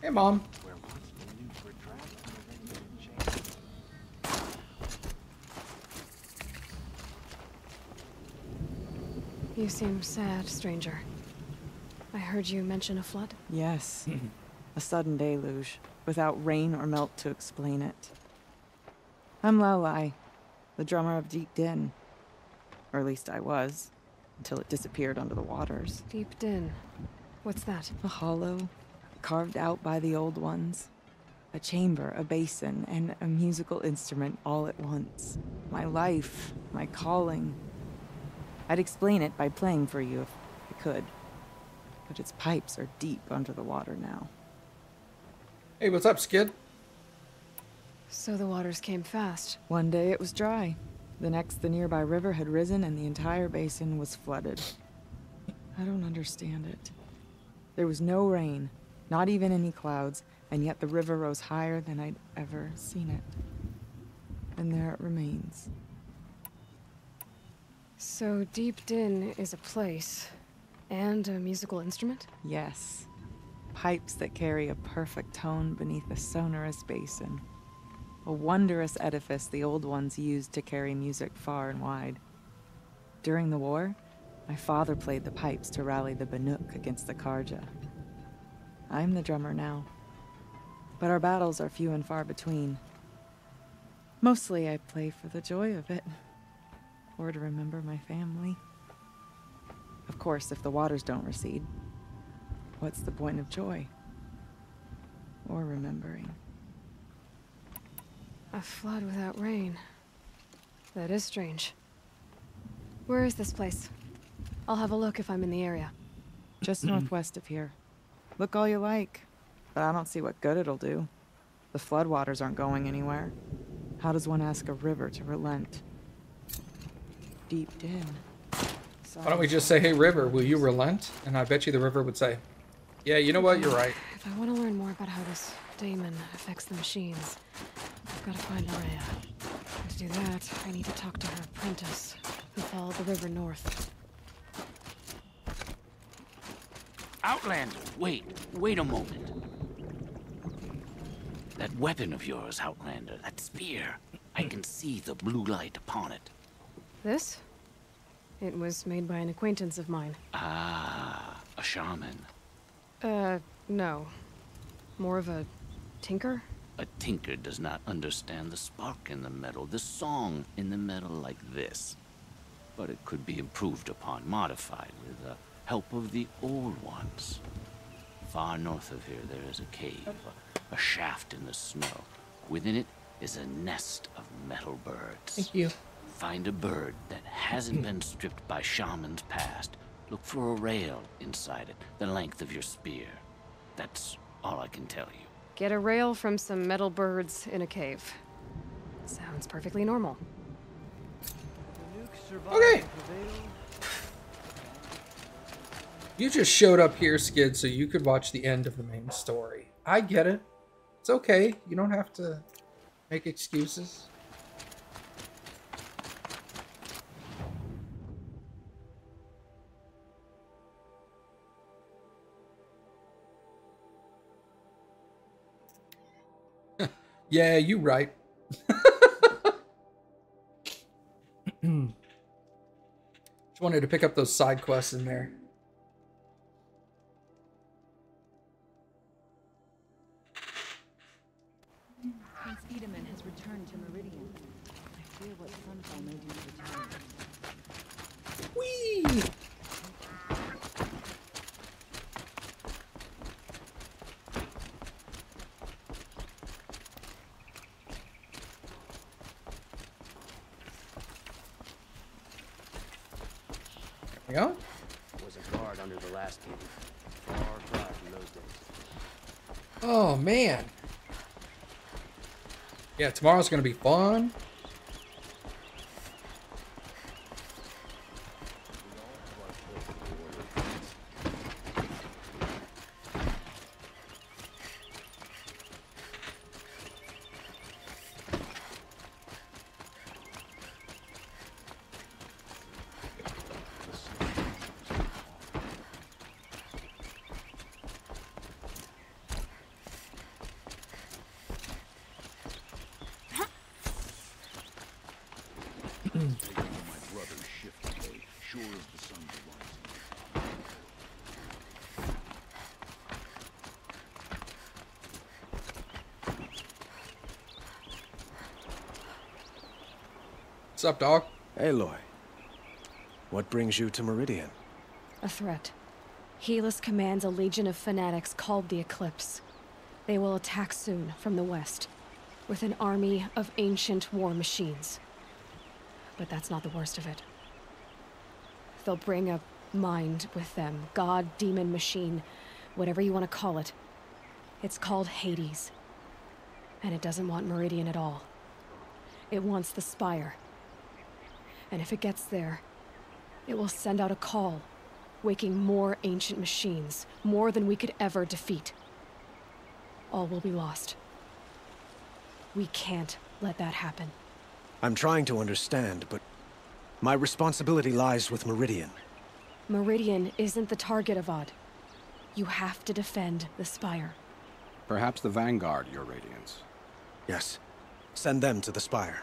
Hey, Mom. You seem sad, stranger. I heard you mention a flood. Yes. A sudden deluge, without rain or melt to explain it. I'm Lowlai, the drummer of Deep Din. Or at least I was, until it disappeared under the waters. Deep Din. What's that? A hollow, carved out by the old ones. A chamber, a basin, and a musical instrument all at once. My life, my calling. I'd explain it by playing for you if I could. But its pipes are deep under the water now. Hey, what's up, Skid? So the waters came fast. One day it was dry. The next, the nearby river had risen and the entire basin was flooded. I don't understand it. There was no rain, not even any clouds, and yet the river rose higher than I'd ever seen it. And there it remains. So Deep Din is a place, and a musical instrument? Yes. Pipes that carry a perfect tone beneath a sonorous basin. A wondrous edifice the old ones used to carry music far and wide. During the war, my father played the pipes to rally the Banuk against the Karja. I'm the drummer now, but our battles are few and far between. Mostly I play for the joy of it, or to remember my family. Of course, if the waters don't recede, what's the point of joy? Or remembering? A flood without rain. That is strange. Where is this place? I'll have a look if I'm in the area. Just northwest of here. Look all you like, but I don't see what good it'll do. The floodwaters aren't going anywhere. How does one ask a river to relent? Deep Din. Why don't we just say, hey, river, will you relent? And I bet you the river would say, yeah, you know what, you're right. If I want to learn more about how this daemon affects the machines, I've got to find Maria. And to do that, I need to talk to her apprentice, who followed the river north. Outlander, wait a moment. That weapon of yours, Outlander, that spear, I can see the blue light upon it. This? It was made by an acquaintance of mine. Ah, a shaman. No. More of a tinker? A tinker does not understand the spark in the metal, the song in the metal like this. But it could be improved upon, modified with the help of the old ones. Far north of here there is a cave, a shaft in the snow. Within it is a nest of metal birds. Thank you. Find a bird that hasn't been stripped by shamans past. Look for a rail inside it, the length of your spear. That's all I can tell you. Get a rail from some metal birds in a cave. Sounds perfectly normal. Okay. You just showed up here, Skid, so you could watch the end of the main story. I get it. It's okay. You don't have to make excuses. Yeah, you right. Just wanted to pick up those side quests in there. Prince Edaman has returned to Meridian. I fear what Sunfall may do to return. Whee! There we go. Was a guard under the last king. Far cry from those days. Oh, man. Yeah, tomorrow's going to be fun. my brother's shift today, sure as the sun's rising. What's up, dog? Aloy, what brings you to Meridian? A threat. Helis commands a legion of fanatics called the Eclipse. They will attack soon from the west, with an army of ancient war machines. But that's not the worst of it. They'll bring a mind with them, god, demon, machine, whatever you want to call it. It's called Hades. And it doesn't want Meridian at all. It wants the Spire. And if it gets there, it will send out a call, waking more ancient machines, more than we could ever defeat. All will be lost. We can't let that happen. I'm trying to understand, but my responsibility lies with Meridian. Meridian isn't the target, Avad. You have to defend the Spire. Perhaps the Vanguard, Your Radiance. Yes. Send them to the Spire.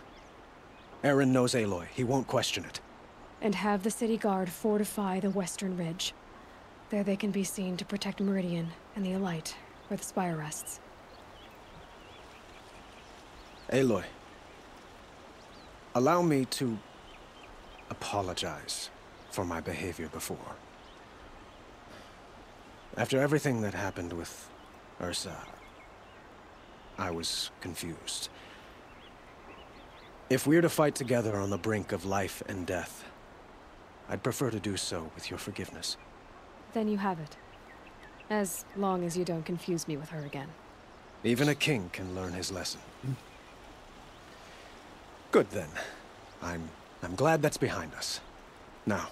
Aaron knows Aloy. He won't question it. And have the city guard fortify the western ridge. There they can be seen to protect Meridian and the Elite, where the Spire rests. Aloy, allow me to apologize for my behavior before. After everything that happened with Ursa, I was confused. If we're to fight together on the brink of life and death, I'd prefer to do so with your forgiveness. Then you have it. As long as you don't confuse me with her again. Even a king can learn his lesson. Good then. I'm glad that's behind us. Now,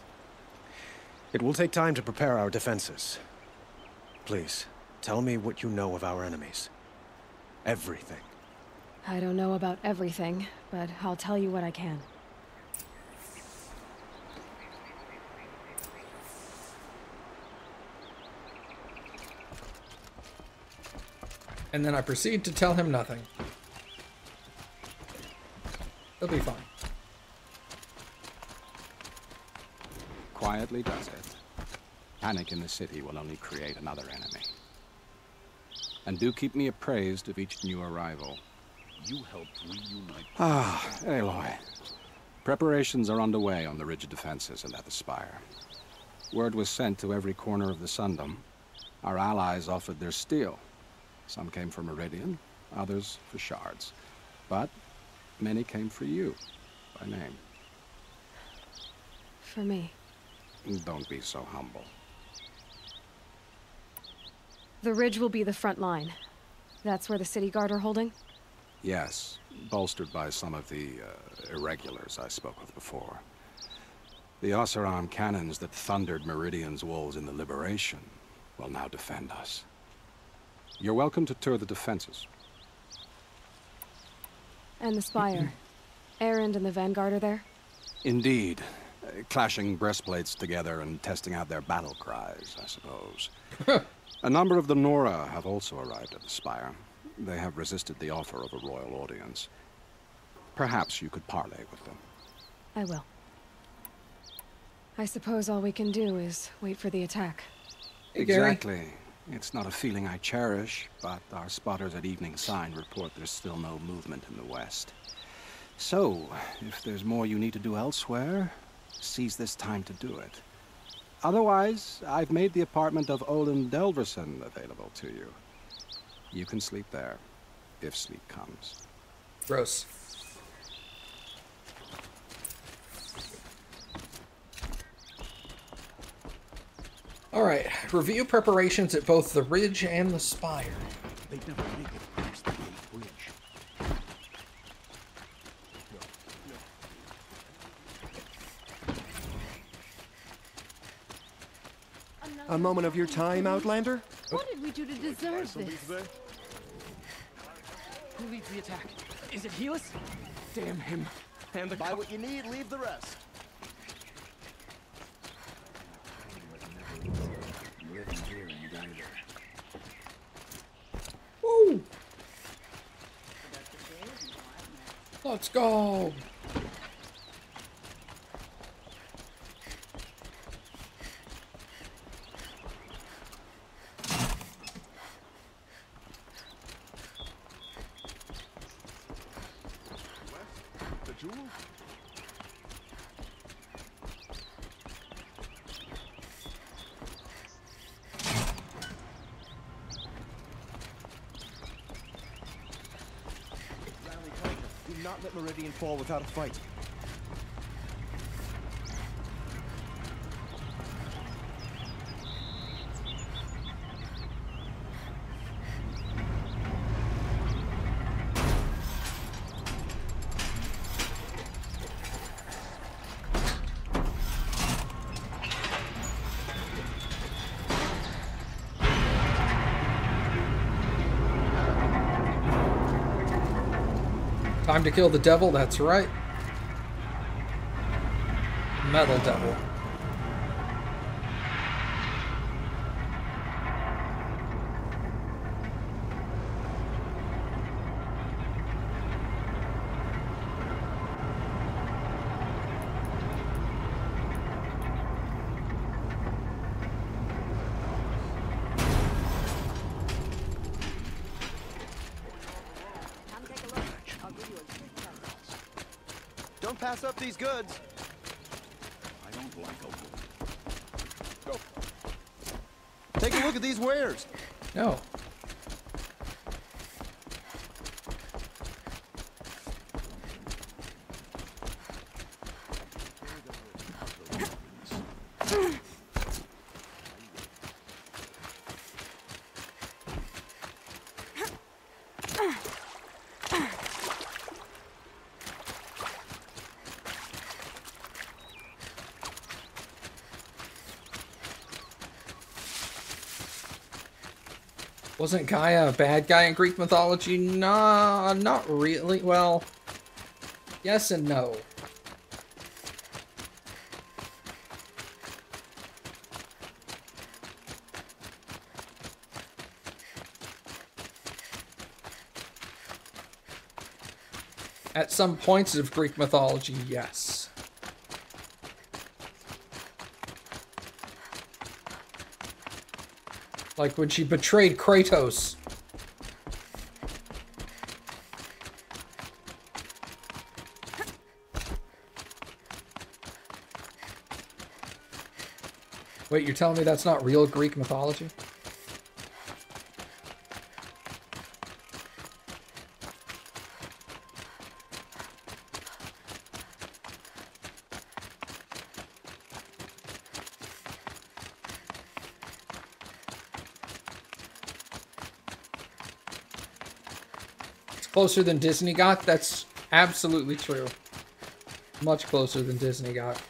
it will take time to prepare our defenses. Please, tell me what you know of our enemies. Everything. I don't know about everything, but I'll tell you what I can. And then I proceed to tell him nothing. He'll be fine. Quietly does it. Panic in the city will only create another enemy. And do keep me appraised of each new arrival. You helped reunite... Ah, Aloy. Preparations are underway on the ridge defenses and at the Spire. Word was sent to every corner of the Sundom. Our allies offered their steel. Some came for Meridian, others for shards. But many came for you, by name. For me. Don't be so humble. The ridge will be the front line. That's where the city guard are holding? Yes, bolstered by some of the irregulars I spoke of before. The Oseram cannons that thundered Meridian's walls in the Liberation will now defend us. You're welcome to tour the defenses. And the Spire. Erend and the Vanguard are there? Indeed. Clashing breastplates together and testing out their battle cries, I suppose. A number of the Nora have also arrived at the Spire. They have resisted the offer of a royal audience. Perhaps you could parley with them. I will. I suppose all we can do is wait for the attack. Hey, Gary. Exactly. It's not a feeling I cherish, but our spotters at Evening Sign report there's still no movement in the west. So, if there's more you need to do elsewhere, seize this time to do it. Otherwise, I've made the apartment of Olin Delverson available to you. You can sleep there, if sleep comes. Gross. Alright, review preparations at both the Ridge and the Spire. They'd never make it past the Gate Bridge. A moment of your time, Outlander? What did we do to deserve this? Who leads the attack? Is it Helis? Damn him. And the Buy what you need, leave the rest. Woo! Let's go! Can't let Meridian fall without a fight. Time to kill the devil, that's right. Metal devil. Don't pass up these goods. I don't like a woman. Go. Take a look at these wares. No. Wasn't Gaia a bad guy in Greek mythology? Nah, not really. Well, yes and no. At some points of Greek mythology, yes. Like when she betrayed Kratos. Wait, you're telling me that's not real Greek mythology? Closer than Disney got? That's absolutely true. Much closer than Disney got.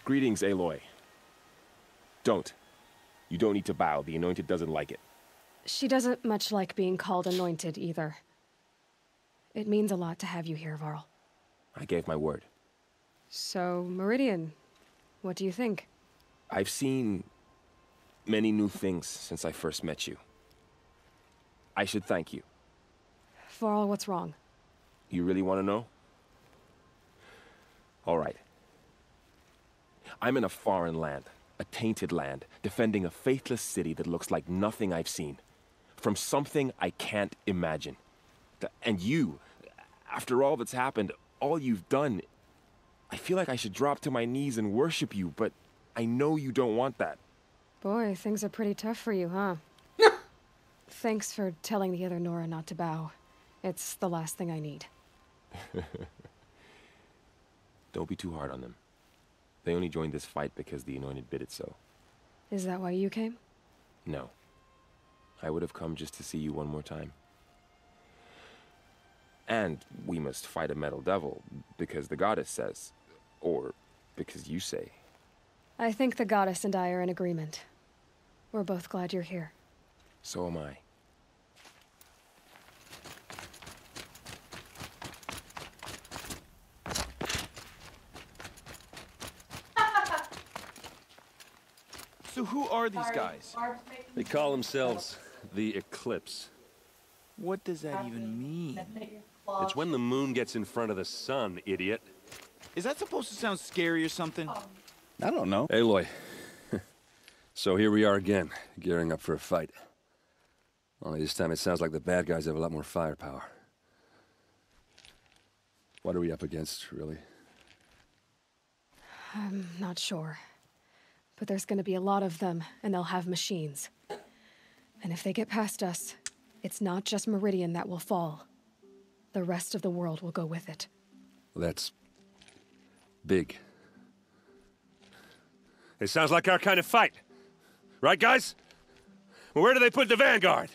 Greetings, Aloy. Don't. You don't need to bow. The Anointed doesn't like it. She doesn't much like being called anointed either. It means a lot to have you here, Varl. I gave my word. So, Meridian, what do you think? I've seen many new things since I first met you. I should thank you. Varl, what's wrong? You really want to know? All right. I'm in a foreign land, a tainted land, defending a faithless city that looks like nothing I've seen. From something I can't imagine. And you, after all that's happened, all you've done, I feel like I should drop to my knees and worship you, but I know you don't want that. Boy, things are pretty tough for you, huh? Thanks for telling the other Nora not to bow. It's the last thing I need. Don't be too hard on them. They only joined this fight because the Anointed bid it so. Is that why you came? No. I would have come just to see you one more time. And we must fight a metal devil, because the goddess says. Or because you say. I think the goddess and I are in agreement. We're both glad you're here. So am I. So who are these guys? They call themselves the Eclipse. What does that even mean? It's when the moon gets in front of the sun, idiot. Is that supposed to sound scary or something? I don't know. Aloy. So here we are again, gearing up for a fight. Only this time it sounds like the bad guys have a lot more firepower. What are we up against, really? I'm not sure. But there's gonna be a lot of them, and they'll have machines. And if they get past us, it's not just Meridian that will fall. The rest of the world will go with it. That's big. It sounds like our kind of fight. Right, guys? Well, where do they put the Vanguard?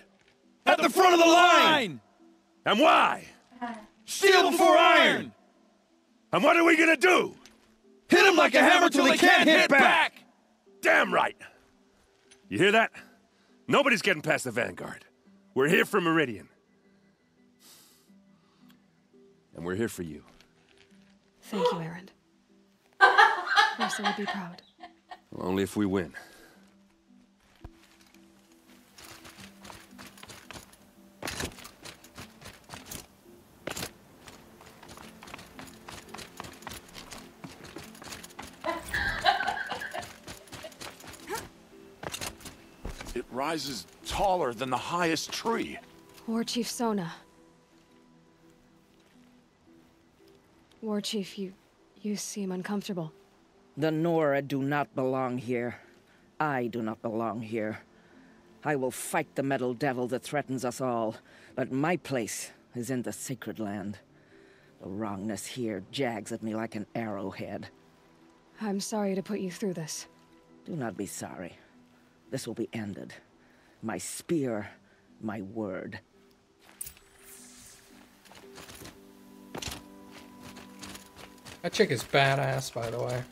At the front of the line! And why? Steel before iron! And what are we gonna do? Hit him like a hammer till he can't hit back! Damn right! You hear that? Nobody's getting past the Vanguard. We're here for Meridian. And we're here for you. Thank you, Aaron. Mercy would be proud. Well, only if we win. It rises taller than the highest tree. War Chief Sona. War Chief, you seem uncomfortable. The Nora do not belong here. I do not belong here. I will fight the metal devil that threatens us all, but my place is in the sacred land. The wrongness here jags at me like an arrowhead. I'm sorry to put you through this. Do not be sorry. This will be ended. My spear, my word. That chick is badass, by the way.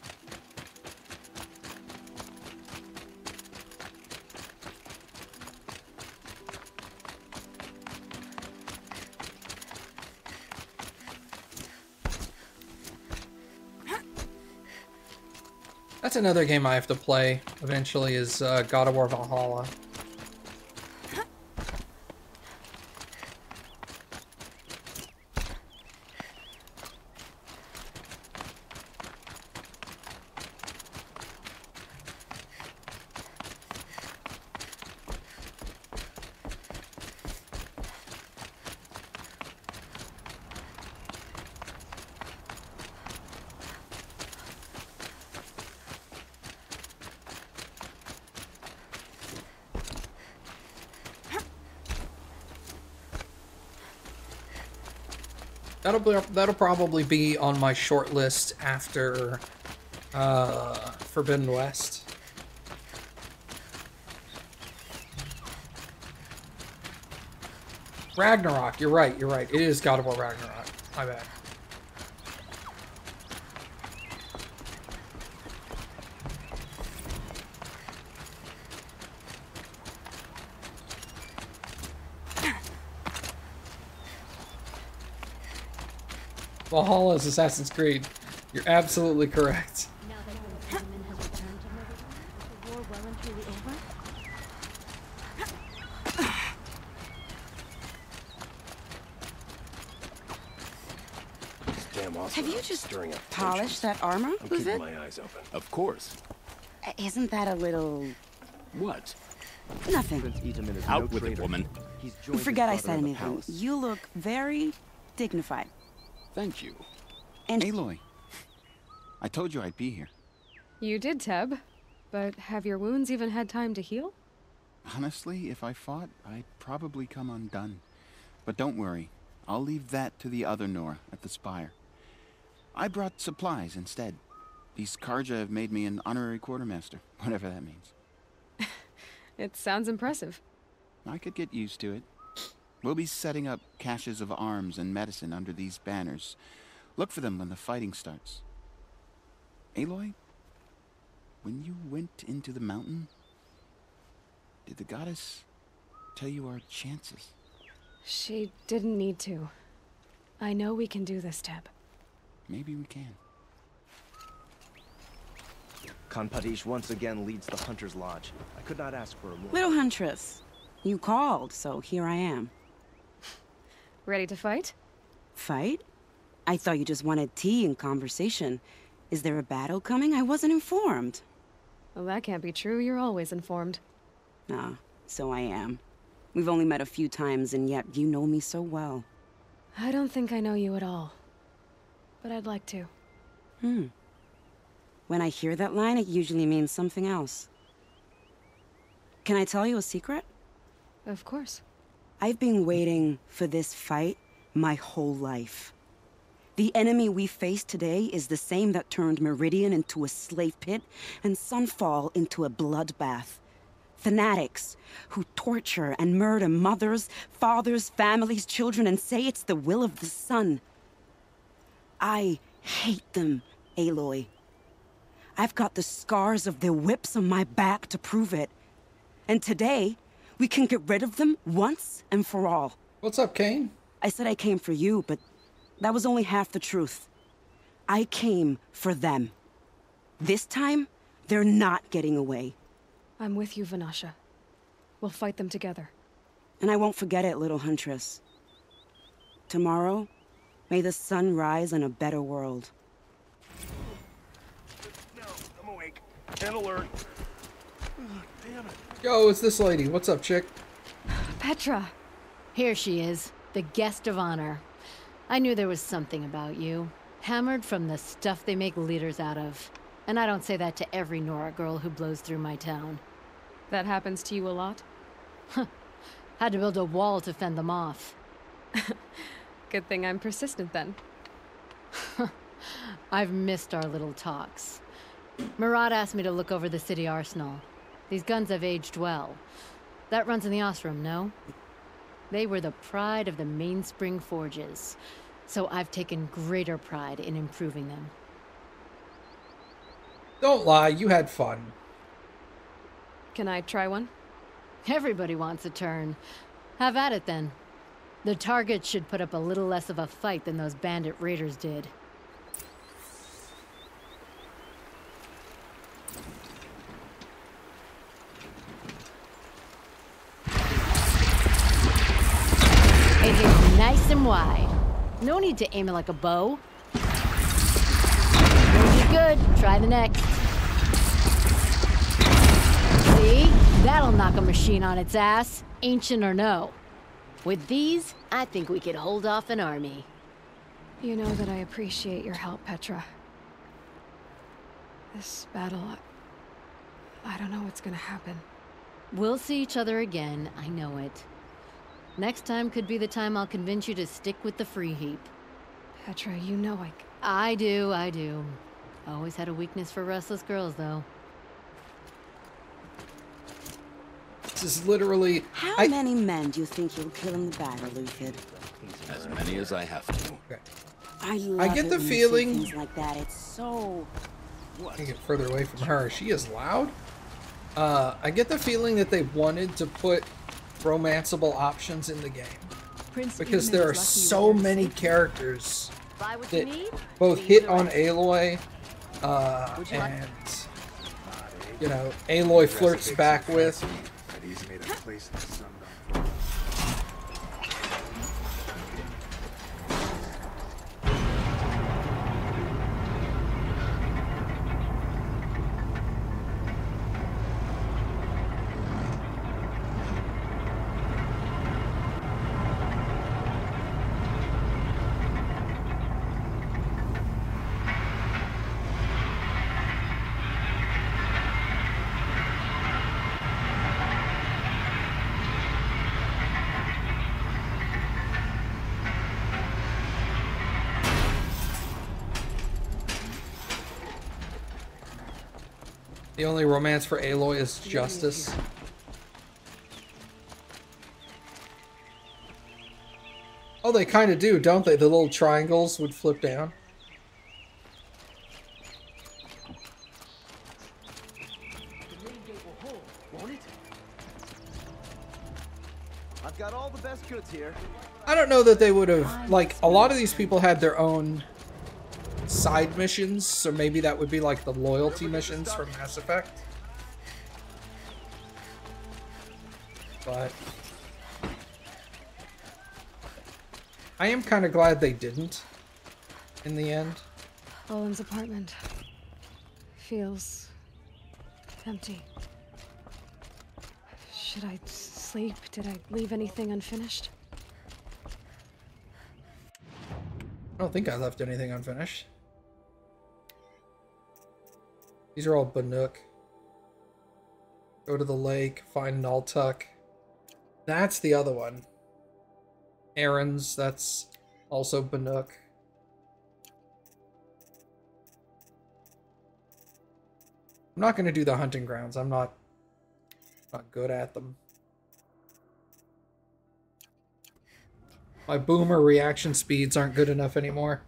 That's another game I have to play eventually is God of War Valhalla. That'll probably be on my short list after Forbidden West. Ragnarok, you're right. It is God of War Ragnarok. My bad. Valhalla is Assassin's Creed. You're absolutely correct. Now that the demon has returned to Meridian, is the war well and truly over? Damn awesome. Have you just stirring up polished that armor? I'm Was keeping it? my eyes open. Of course. Isn't that a little... What? Nothing. Out with it, woman. Forget I said anything. You look very dignified. Thank you. And Aloy, I told you I'd be here. You did, Teb. But have your wounds even had time to heal? Honestly, if I fought, I'd probably come undone. But don't worry. I'll leave that to the other Nora at the Spire. I brought supplies instead. These Karja have made me an honorary quartermaster, whatever that means. It sounds impressive. I could get used to it. We'll be setting up caches of arms and medicine under these banners. Look for them when the fighting starts. Aloy, when you went into the mountain, did the goddess tell you our chances? She didn't need to. I know we can do this, Teb. Maybe we can. Kanpadish once again leads the Hunter's Lodge. I could not ask for a more... Little Huntress, you called, so here I am. Ready to fight? Fight? I thought you just wanted tea and conversation. Is there a battle coming? I wasn't informed. Well, that can't be true. You're always informed. Ah, so I am. We've only met a few times, and yet you know me so well. I don't think I know you at all. But I'd like to. When I hear that line, it usually means something else. Can I tell you a secret? Of course. I've been waiting for this fight my whole life. The enemy we face today is the same that turned Meridian into a slave pit and Sunfall into a bloodbath. Fanatics who torture and murder mothers, fathers, families, children, and say it's the will of the sun. I hate them, Aloy. I've got the scars of their whips on my back to prove it. And today, we can get rid of them once and for all. What's up, Kane? I said I came for you, but that was only half the truth. I came for them. This time, they're not getting away. I'm with you, Vanasha. We'll fight them together. And I won't forget it, little huntress. Tomorrow, may the sun rise in a better world. No, I'm awake. And alert. Damn it. Yo, it's this lady. What's up, chick? Petra. Here she is, the guest of honor. I knew there was something about you. Hammered from the stuff they make leaders out of. And I don't say that to every Nora girl who blows through my town. That happens to you a lot? Had to build a wall to fend them off. Good thing I'm persistent then. I've missed our little talks. Murad asked me to look over the city arsenal. These guns have aged well. That runs in the Ostrom, no? They were the pride of the Mainspring Forges, so I've taken greater pride in improving them. Don't lie, you had fun. Can I try one? Everybody wants a turn. Have at it then. The target should put up a little less of a fight than those bandit raiders did. It hits nice and wide. No need to aim it like a bow. You're good. Try the next. See? That'll knock a machine on its ass, ancient or no. With these, I think we could hold off an army. You know that I appreciate your help, Petra. This battle, I don't know what's gonna happen. We'll see each other again, I know it. Next time could be the time I'll convince you to stick with the free heap. Petra, you know I do. Always had a weakness for restless girls, though. This is literally... How many men do you think you'll kill in the battle, Luthid? As many as I have to. Okay. I get it the when you see feeling... things like that. It's so... Let me get further away from her. She is loud. I get the feeling that they wanted to put romanceable options in the game. Because there are so many characters that both hit on Aloy, and, you know, Aloy flirts back with. The only romance for Aloy is justice. Oh, they kind of do, don't they? The little triangles would flip down. I've got all the best goods here. I don't know that they would have, like, a lot of these people had their own side missions, so maybe that would be like the loyalty missions from Mass Effect. But I am kind of glad they didn't in the end. Owen's apartment feels empty. Should I sleep? Did I leave anything unfinished? I don't think I left anything unfinished. These are all Banuk. Go to the lake, find Naltuk. That's the other one. Aaron's, that's also Banuk. I'm not going to do the hunting grounds. I'm not good at them. My boomer reaction speeds aren't good enough anymore.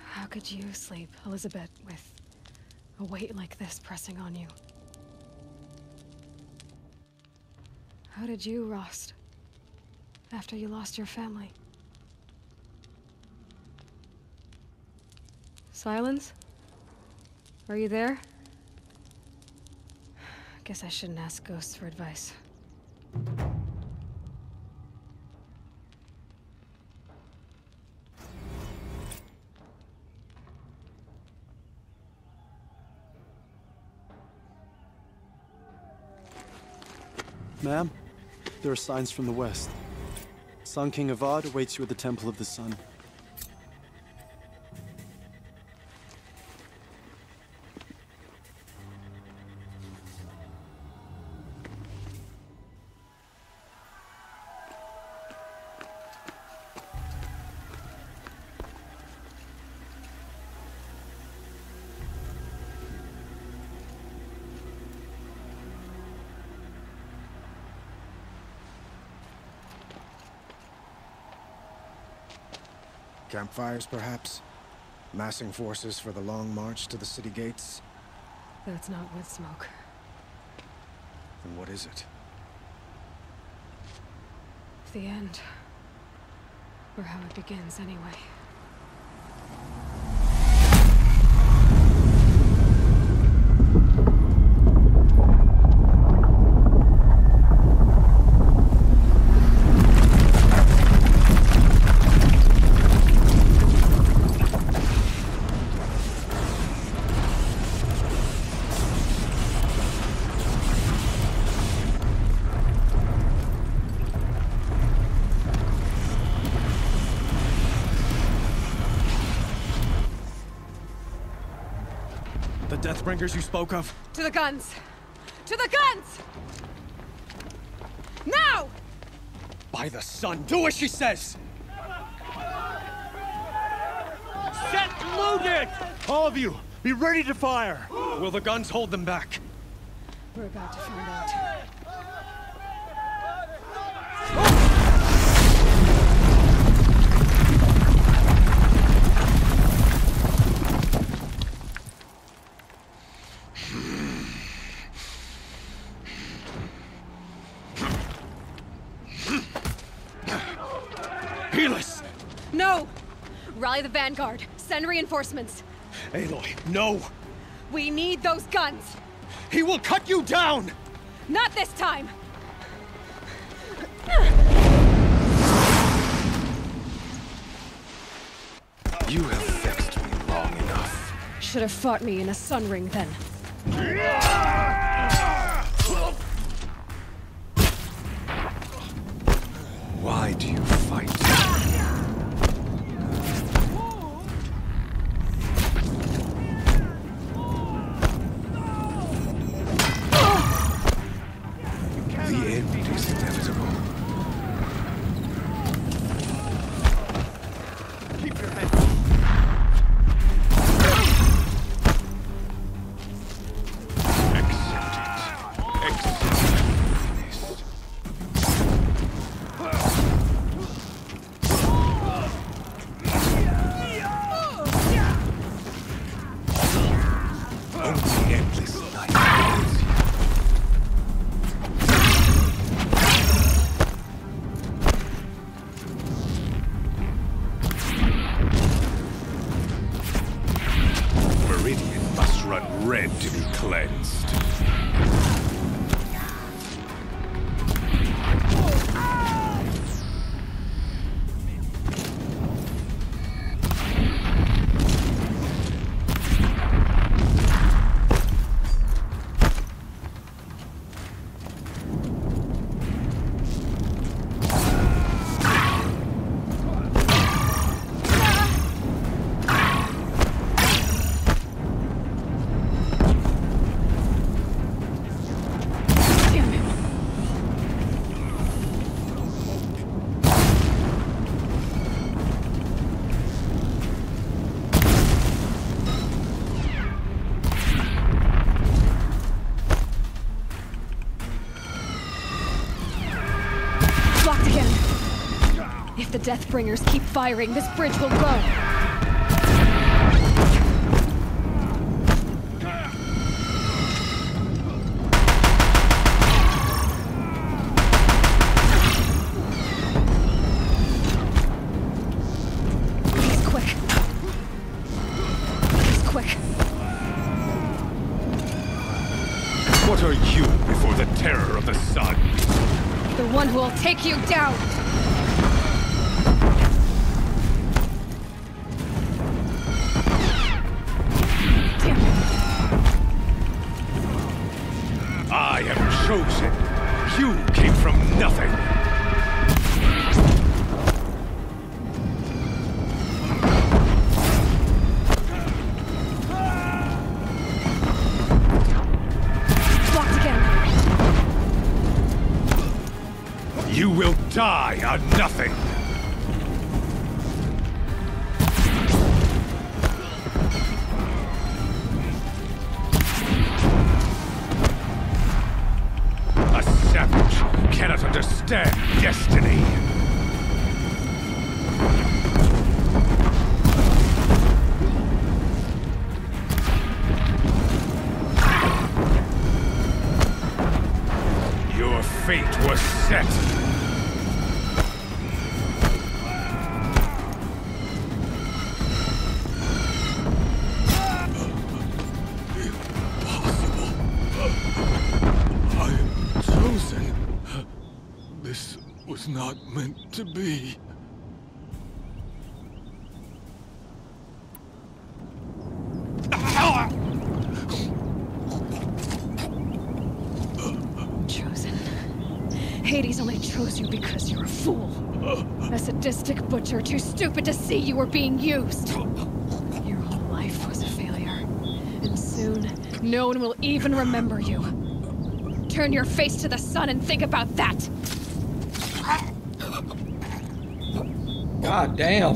How could you sleep, Elizabeth, with a weight like this pressing on you? How did you, Rost, after you lost your family? Silence? Are you there? Guess I shouldn't ask ghosts for advice. Ma'am, there are signs from the west. Sun King Avad awaits you at the Temple of the Sun. Campfires, perhaps? Massing forces for the long march to the city gates? That's not wood smoke. Then what is it? The end. Or how it begins, anyway. Deathbringers you spoke of? To the guns! To the guns! Now! By the sun, do as she says! Set loaded! All of you, be ready to fire! Will the guns hold them back? We're about to find out. No! Rally the vanguard. Send reinforcements. Aloy, no! We need those guns! He will cut you down! Not this time! You have vexed me long enough. Should have fought me in a sun ring then. Why do you fight? The end is inevitable. Keep your head. the Deathbringers keep firing, this bridge will go. What are you before the terror of the sun? The one who will take you down! Damn it! I am chosen. You came from nothing. You will die on nothing! A savage cannot understand destiny! Your fate was set! This was not meant to be. Chosen. Hades only chose you because you're a fool. A sadistic butcher too stupid to see you were being used. Your whole life was a failure. And soon, no one will even remember you. Turn your face to the sun and think about that! God damn.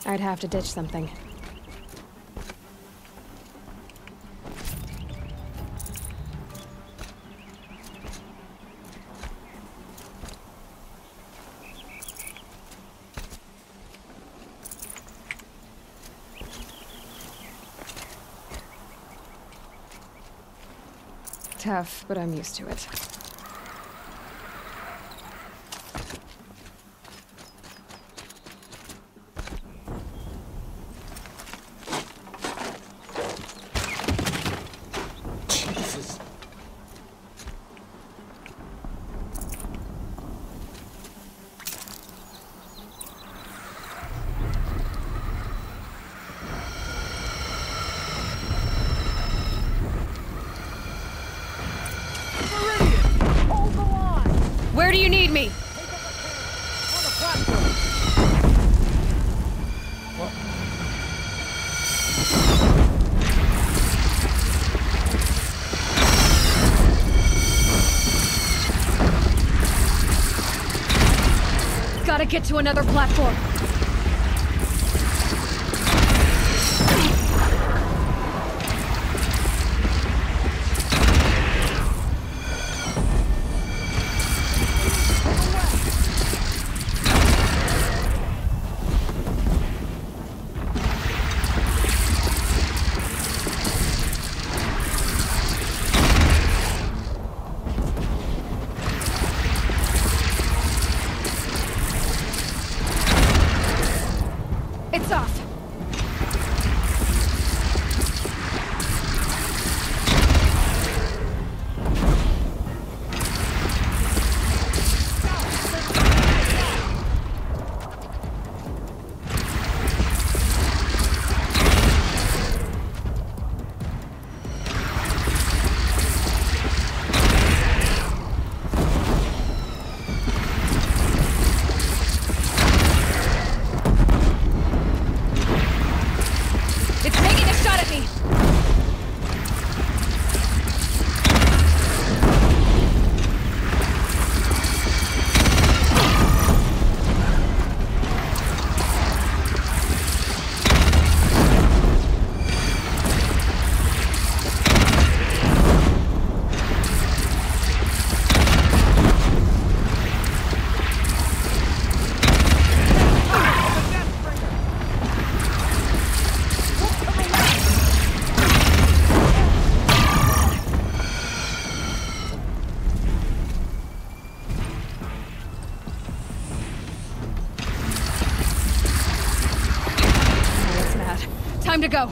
I'd have to ditch something. Tough, but I'm used to it. Jesus. Where do you need me? Gotta get to another platform. It's off. Time to go.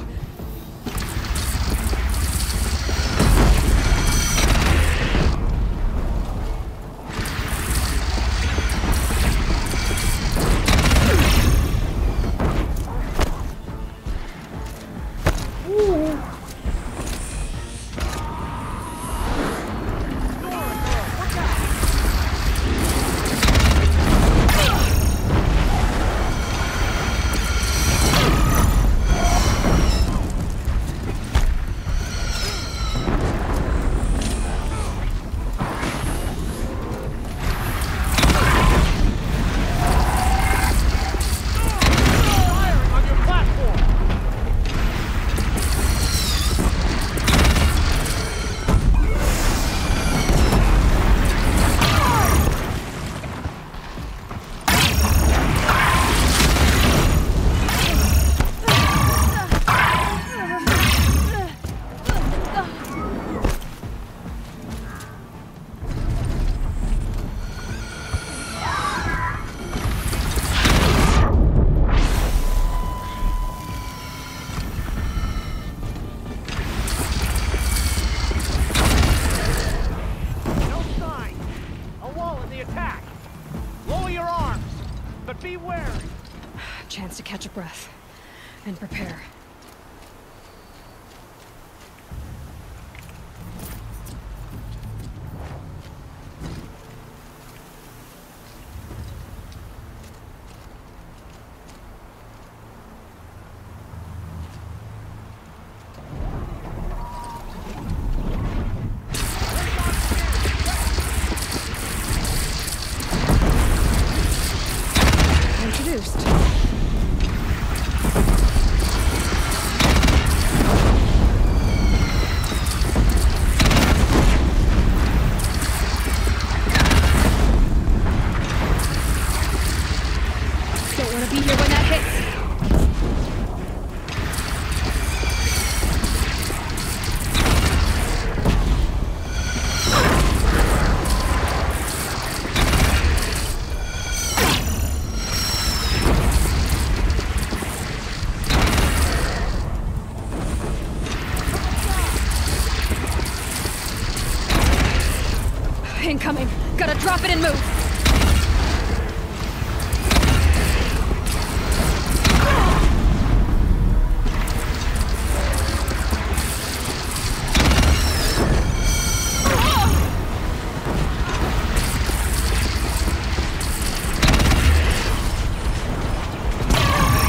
Chance to catch a breath and prepare. Introduced. Don't want to be here when that hits. Incoming. Gotta drop it and move.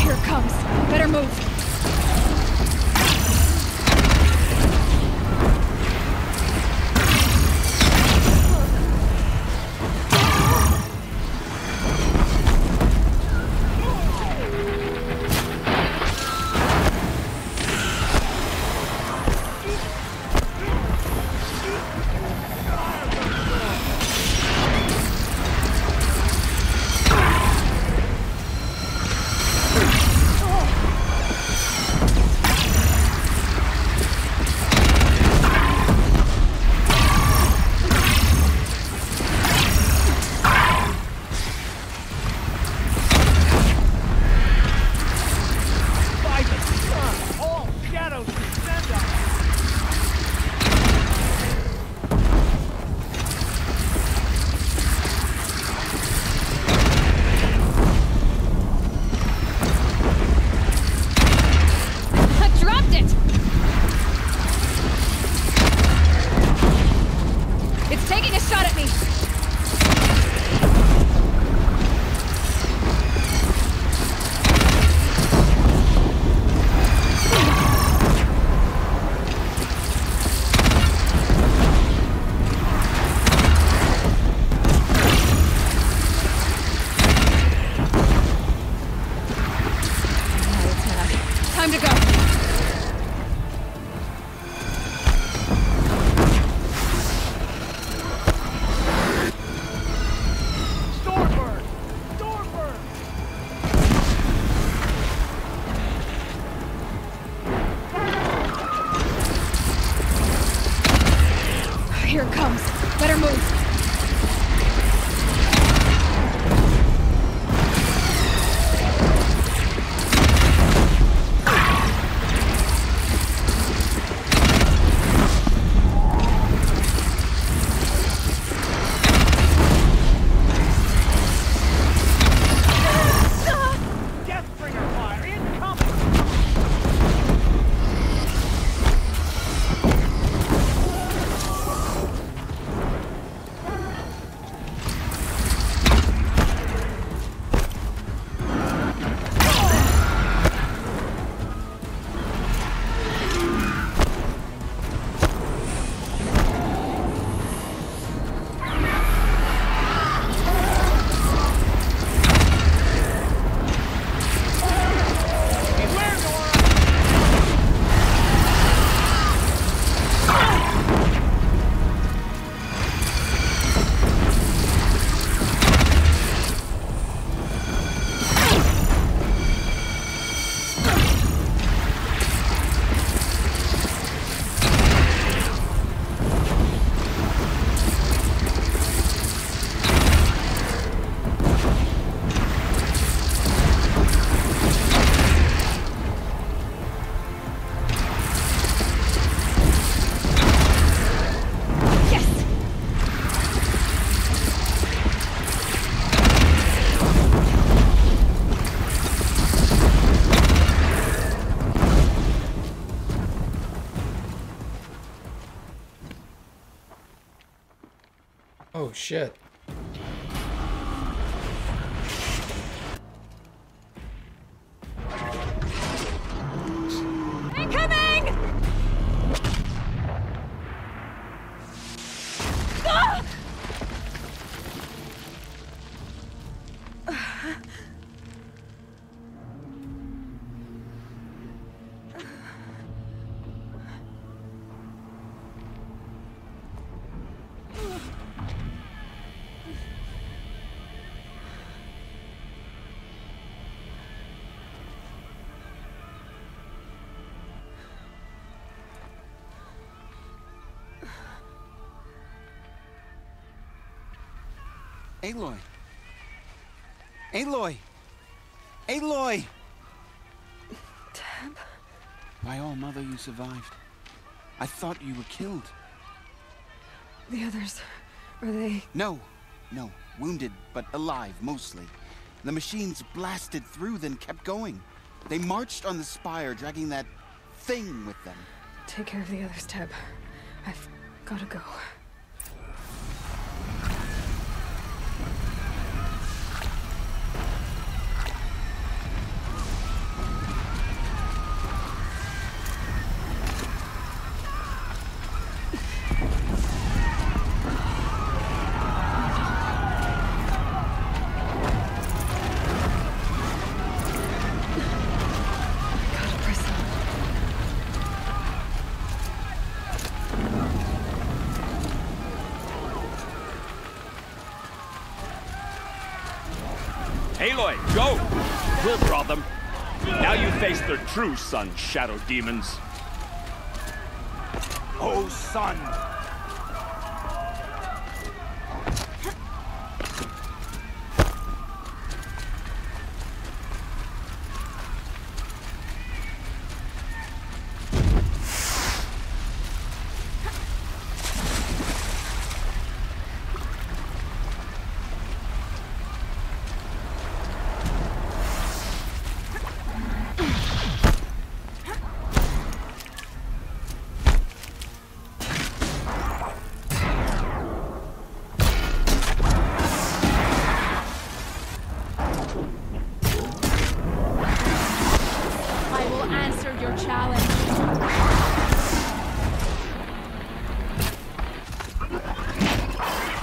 Here it comes. Better move. Time to go. Stormbird! Stormbird! Here it comes. Better move. shit. Incoming! Ah! Aloy! Aloy! Aloy! Deb? My all mother, you survived. I thought you were killed. The others, are they... No. Wounded, but alive, mostly. The machines blasted through, then kept going. They marched on the spire, dragging that thing with them. Take care of the others, Deb. I've gotta go. Aloy, go! We'll draw them. Now you face their true son, shadow demons. Oh, son!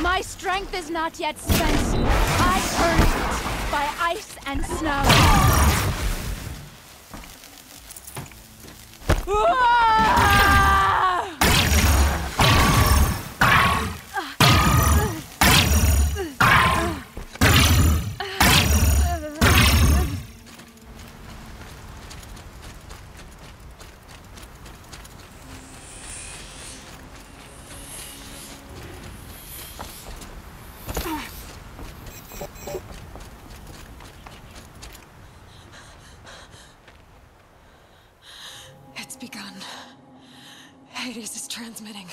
My strength is not yet spent. I earned it by ice and snow. It's begun. Hades is transmitting.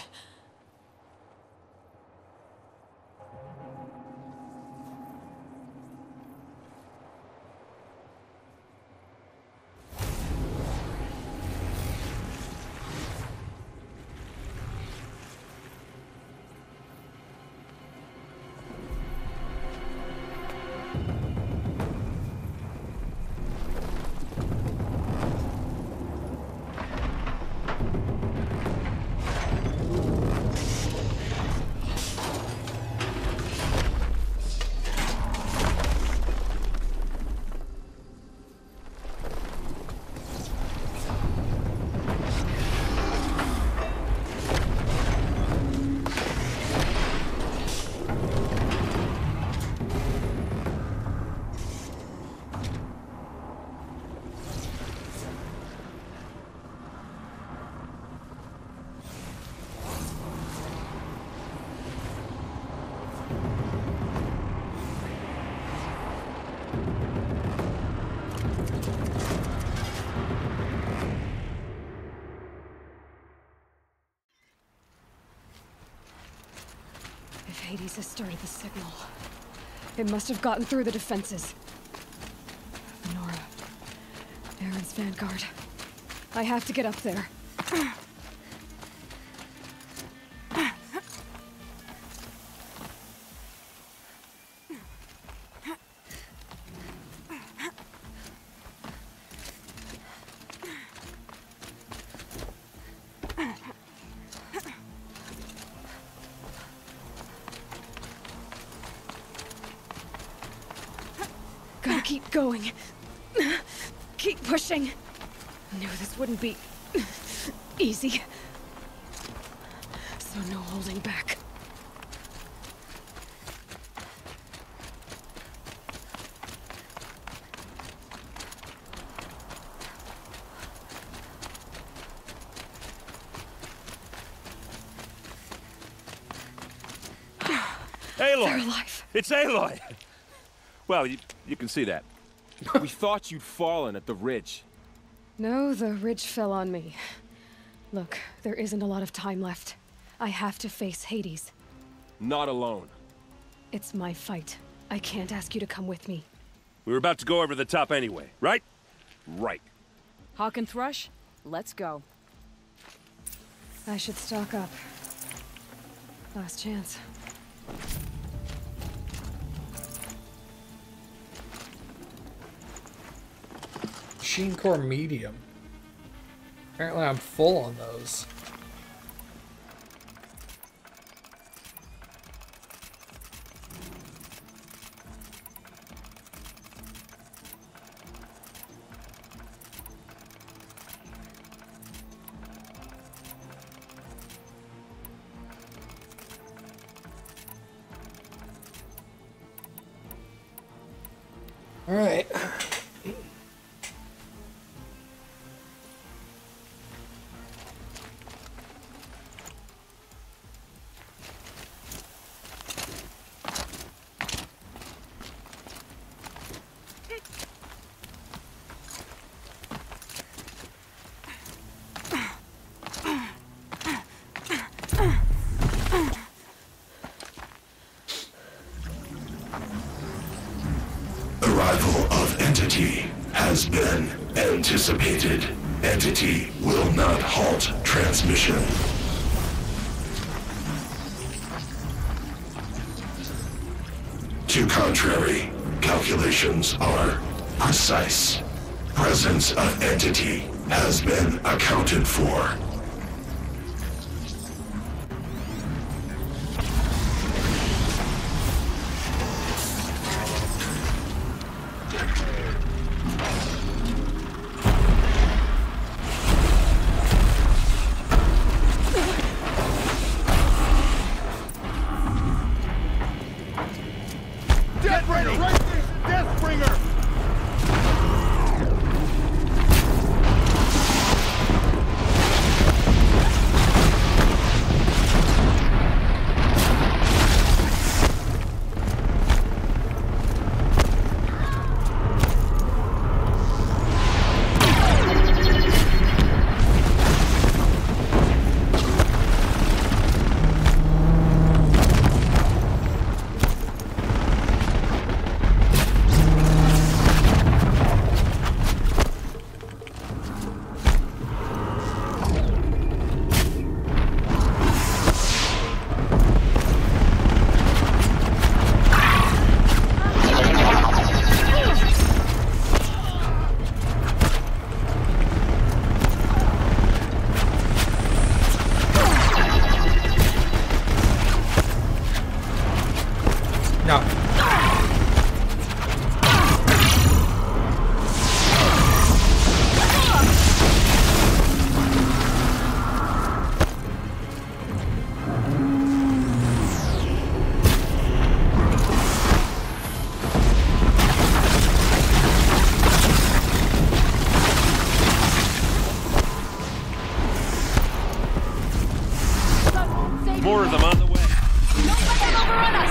If Hades has started the signal, it must have gotten through the defenses. Nora, Aaron's vanguard. I have to get up there. going. Keep pushing. Knew this wouldn't be easy. So no holding back. Aloy! They're alive. It's Aloy! Well, you can see that. We thought you'd fallen at the ridge. No, the ridge fell on me. Look, there isn't a lot of time left. I have to face Hades. Not alone. It's my fight. I can't ask you to come with me. We were about to go over the top anyway, right? Right. Hawk and Thrush, let's go. I should stock up. Last chance. Machine Core Medium. Apparently I'm full on those. All right. Arrival of Entity has been anticipated. Entity will not halt transmission. To contrary, calculations are precise. Presence of Entity has been accounted for. Deathbringer, right there! Deathbringer! More of them on the way. Don't let them overrun us!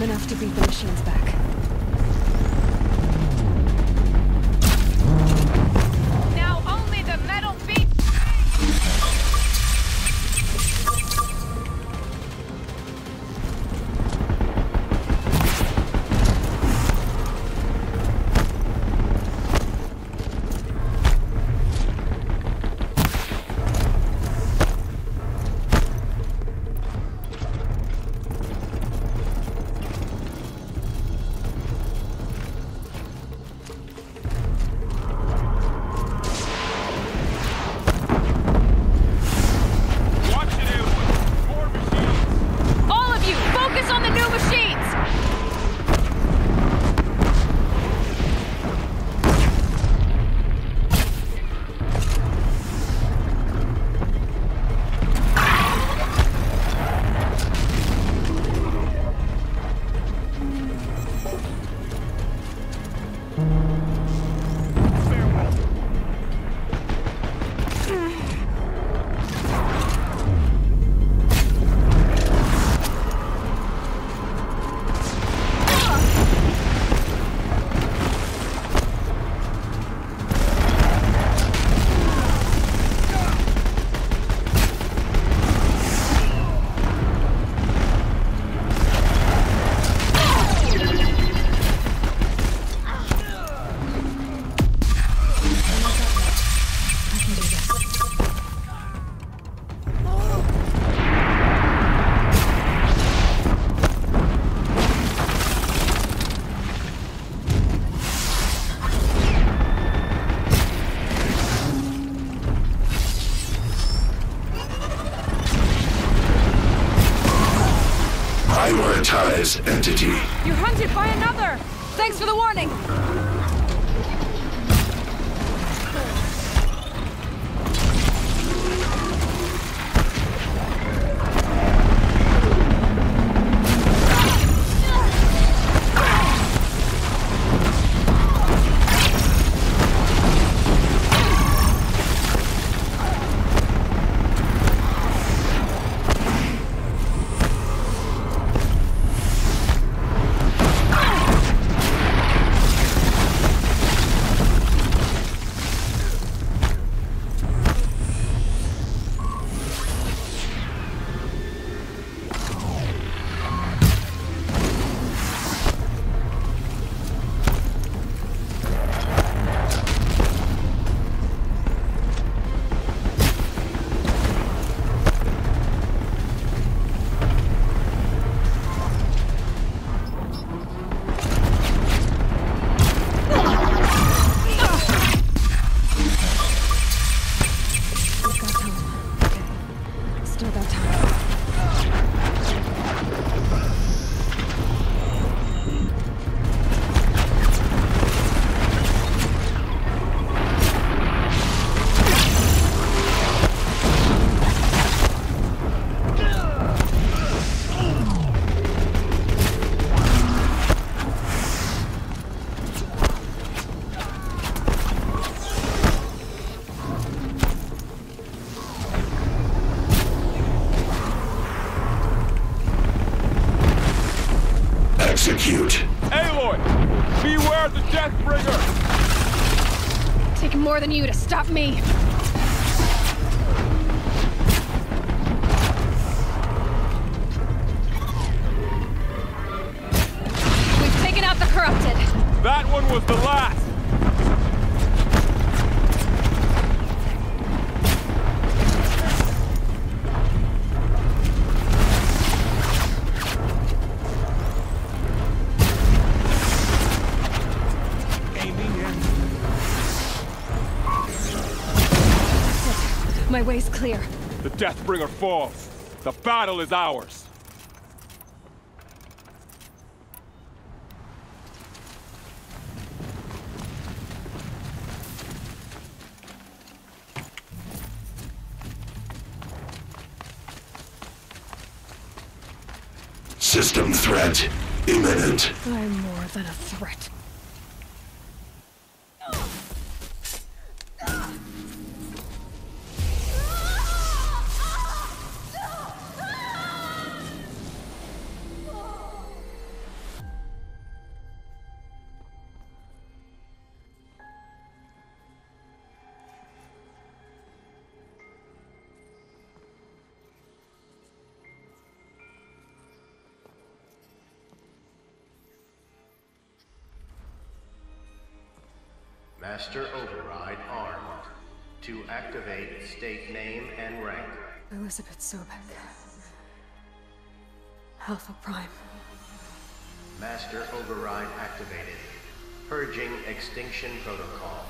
them enough to beat the machines back. Now only the metal beat. Prioritize entity. You're hunted by another! Thanks for the warning! Execute. Aloy! Beware the Deathbringer! Take more than you to stop me. We've taken out the corrupted. That one was the last! My way's clear. The Deathbringer falls. The battle is ours. System threat imminent. I'm more than a threat. Master Override armed. To activate, state name and rank. Elizabeth Sobek. Alpha Prime. Master Override activated. Purging Extinction Protocol.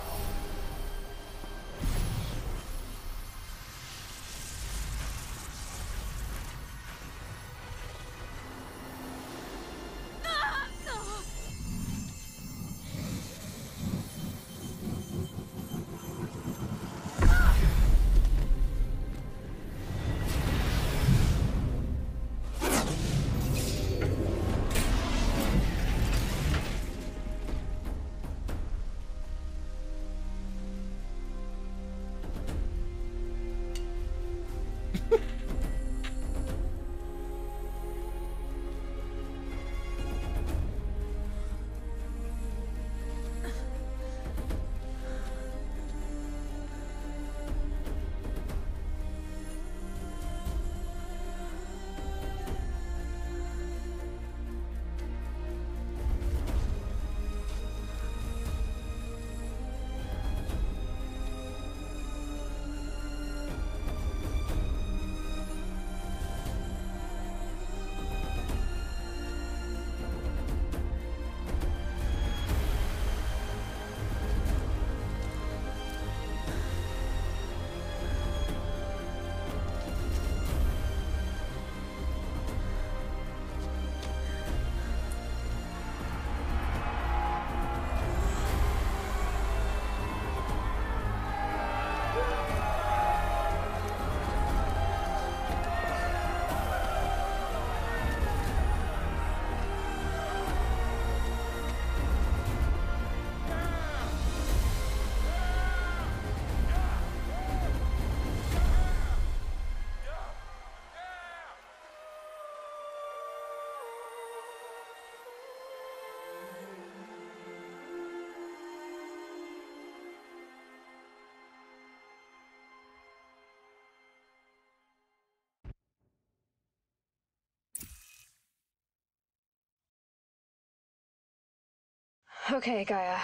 Okay, Gaia.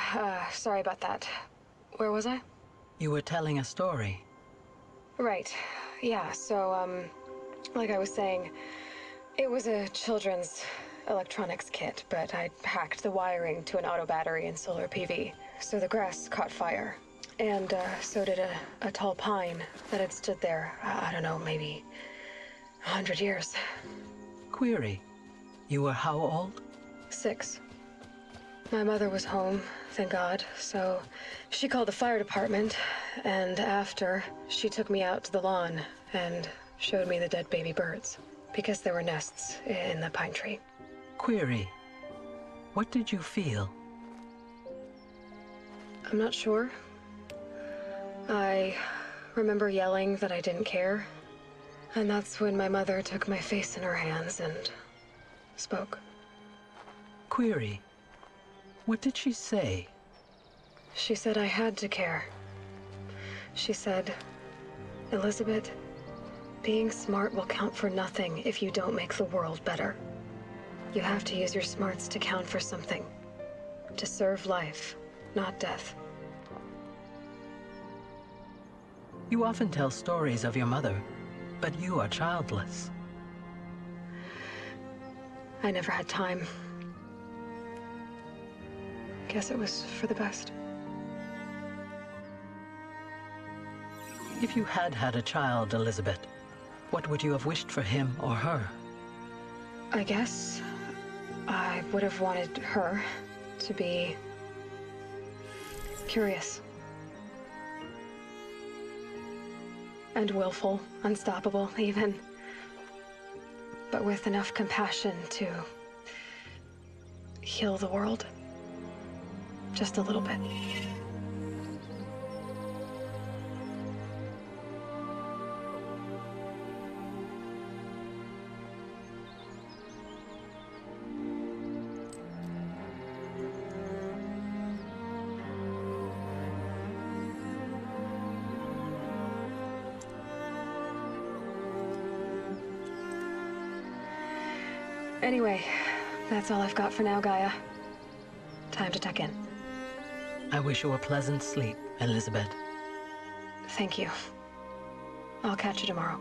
Sorry about that. Where was I? You were telling a story. Right. Yeah, so, like I was saying, it was a children's electronics kit, but I'd hacked the wiring to an auto battery and solar PV. So the grass caught fire. And, so did a tall pine that had stood there, I don't know, maybe 100 years. Query. You were how old? 6. My mother was home, thank God, so she called the fire department, and after, she took me out to the lawn and showed me the dead baby birds, because there were nests in the pine tree. Query. What did you feel? I'm not sure. I remember yelling that I didn't care, and that's when my mother took my face in her hands and spoke. Query. What did she say? She said I had to care. She said, Elizabeth, being smart will count for nothing if you don't make the world better. You have to use your smarts to count for something. To serve life, not death. You often tell stories of your mother, but you are childless. I never had time. Guess it was for the best. If you had had a child, Elizabeth, what would you have wished for him or her? I guess I would have wanted her to be curious. And willful, unstoppable, even. But with enough compassion to heal the world. Just a little bit. Anyway, that's all I've got for now, Gaia. Time to tuck in. I wish you a pleasant sleep, Elizabeth. Thank you. I'll catch you tomorrow.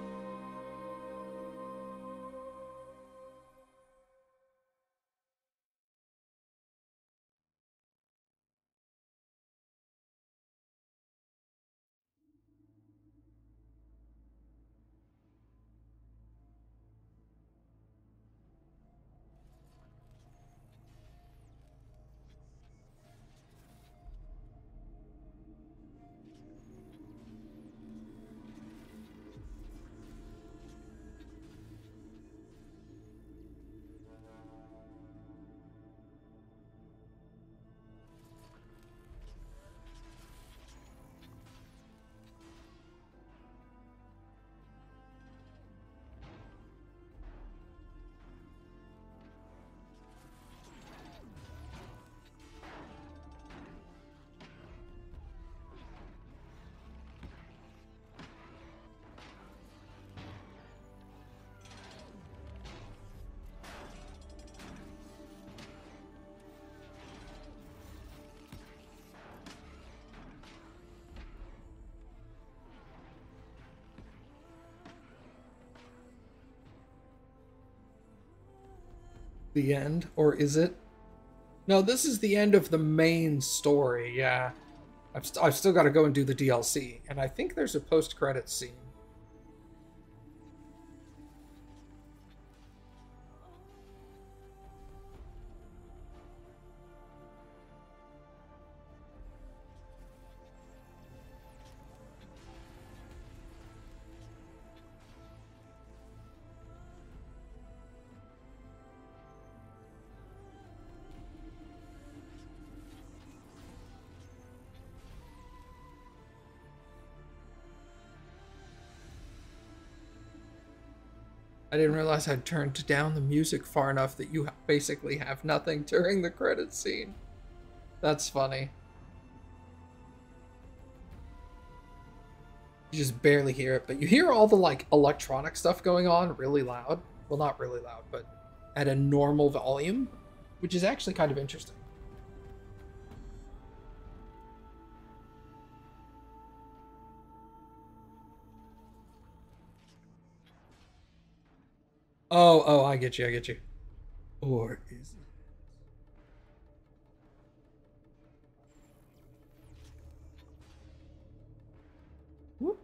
The end, or is it? No, this is the end of the main story. Yeah, I've still got to go and do the DLC, and I think there's a post-credits scene. I didn't realize I'd turned down the music far enough that you basically have nothing during the credits scene. That's funny. You just barely hear it, but you hear all the, like, electronic stuff going on really loud. Well, not really loud, but at a normal volume, which is actually kind of interesting. Oh, I get you, I get you. Or is it? Whoop.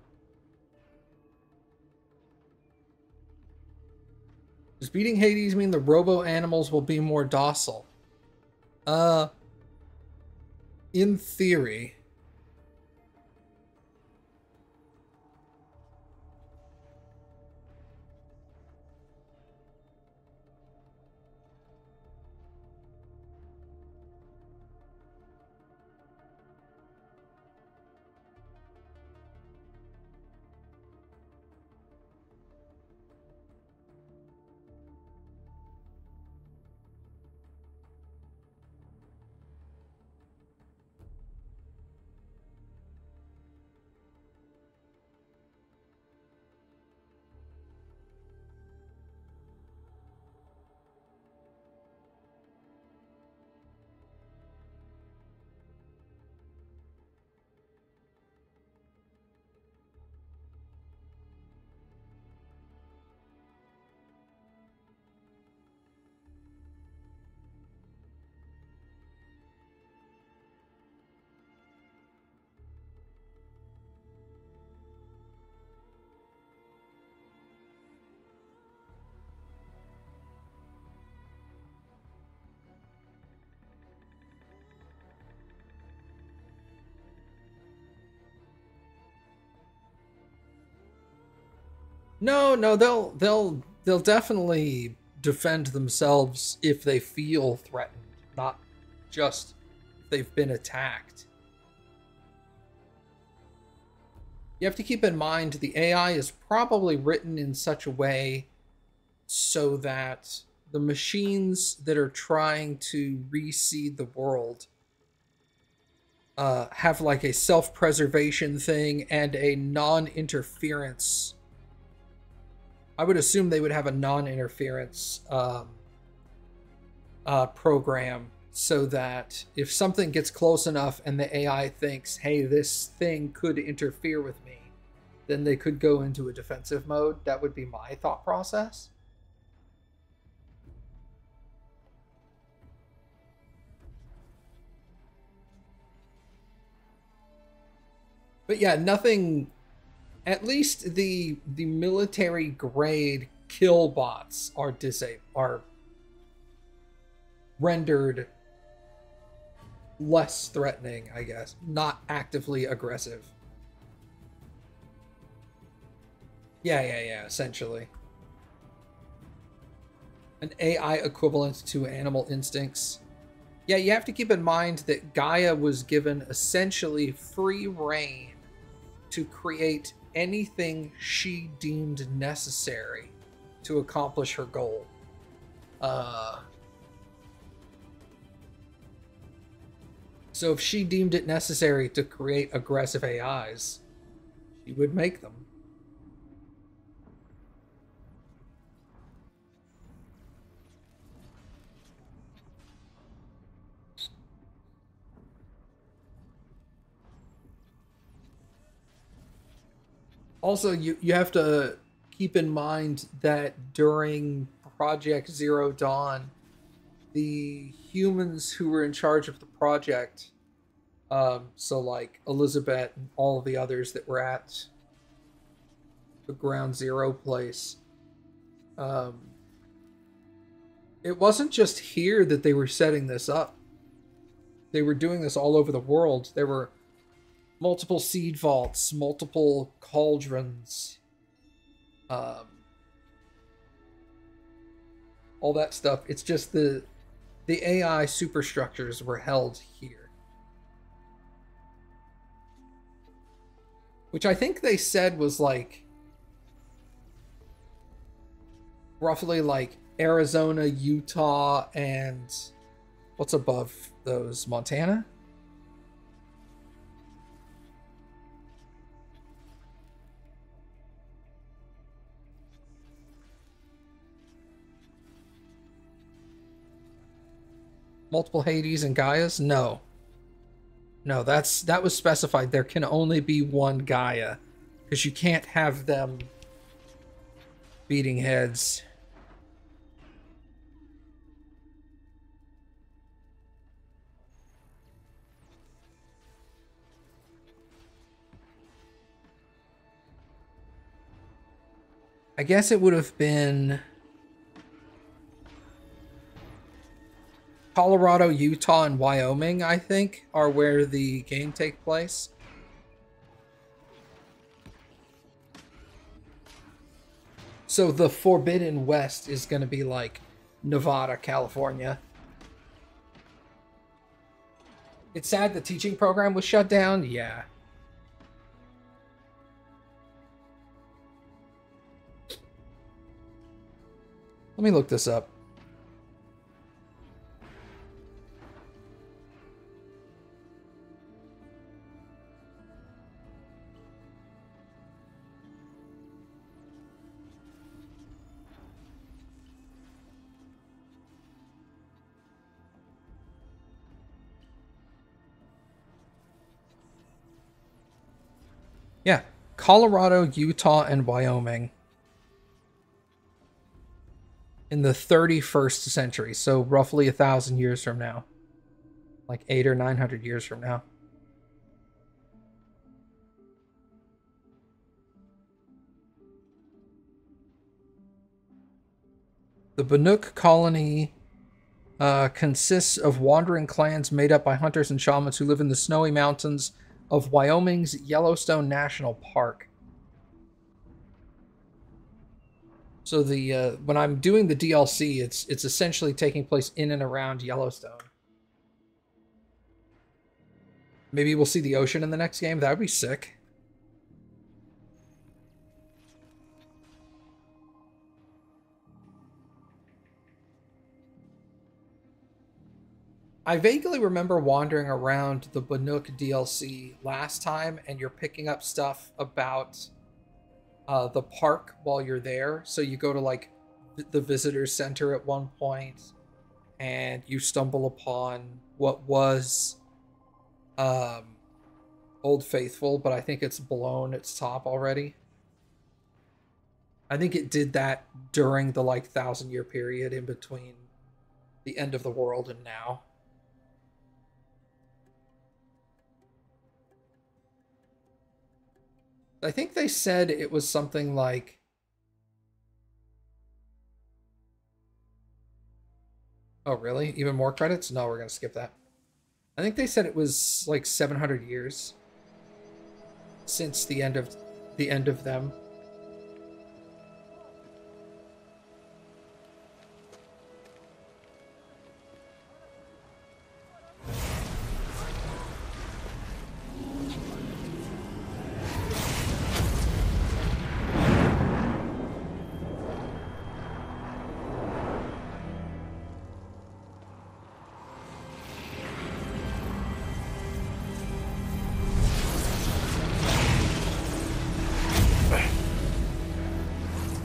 Does beating Hades mean the robo-animals will be more docile? In theory. No, they'll definitely defend themselves if they feel threatened, not just if they've been attacked. You have to keep in mind the AI is probably written in such a way so that the machines that are trying to reseed the world have like a self-preservation thing and a non-interference. I would assume they would have a non-interference program so that if something gets close enough and the AI thinks, hey, this thing could interfere with me, then they could go into a defensive mode. That would be my thought process. But yeah, nothing, at least the military grade kill bots are rendered less threatening, I guess, not actively aggressive. Yeah, essentially. An AI equivalent to animal instincts. Yeah, you have to keep in mind that Gaia was given essentially free reign to create anything she deemed necessary to accomplish her goal. So if she deemed it necessary to create aggressive AIs, she would make them. Also, you have to keep in mind that during Project Zero Dawn, the humans who were in charge of the project, so like Elizabeth and all of the others that were at the Ground Zero place, it wasn't just here that they were setting this up. They were doing this all over the world. There were multiple seed vaults, multiple cauldrons, all that stuff. It's just the AI superstructures were held here. Which I think they said was like roughly like Arizona, Utah, and what's above those? Montana? Multiple Hades and Gaias? No. No, that was specified. There can only be one Gaia, because you can't have them beating heads. I guess it would have been Colorado, Utah, and Wyoming, I think, are where the game takes place. So the Forbidden West is going to be like Nevada, California. It's sad the teaching program was shut down. Yeah. Let me look this up. Yeah, Colorado, Utah, and Wyoming in the 31st century, so roughly 1,000 years from now, like 800 or 900 years from now. The Bannock colony consists of wandering clans made up by hunters and shamans who live in the snowy mountains of Wyoming's Yellowstone National Park. So the when I'm doing the DLC, it's essentially taking place in and around Yellowstone. Maybe we'll see the ocean in the next game. That would be sick. I vaguely remember wandering around the Bannock DLC last time, and you're picking up stuff about the park while you're there. So you go to like the visitor center at one point, and you stumble upon what was Old Faithful, but I think it's blown its top already. I think it did that during the like 1,000-year period in between the end of the world and now. I think they said it was something like oh, really? Even more credits? No, we're going to skip that. I think they said it was like 700 years since the end of them.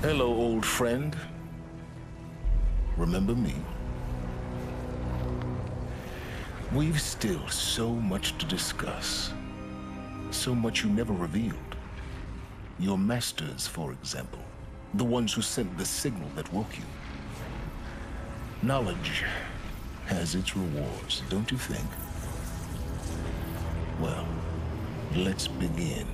Hello, old friend. Remember me? We've still so much to discuss. So much you never revealed. Your masters, for example. The ones who sent the signal that woke you. Knowledge has its rewards, don't you think? Well, let's begin.